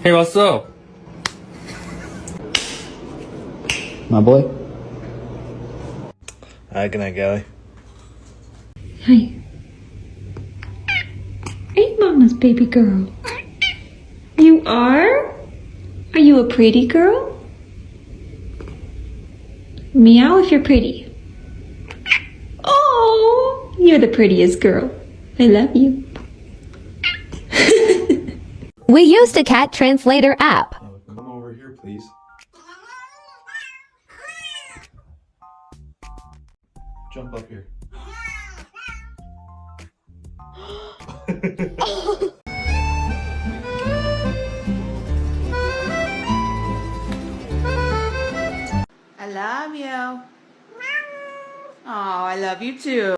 Hey, what's up? My boy? Good night, Gally. Hi. Hey, Mama's baby girl. You are? Are you a pretty girl? Meow if you're pretty. Oh, you're the prettiest girl. I love you. We used a cat translator app. Come over here, please. Jump up here. I love you. Oh, I love you too.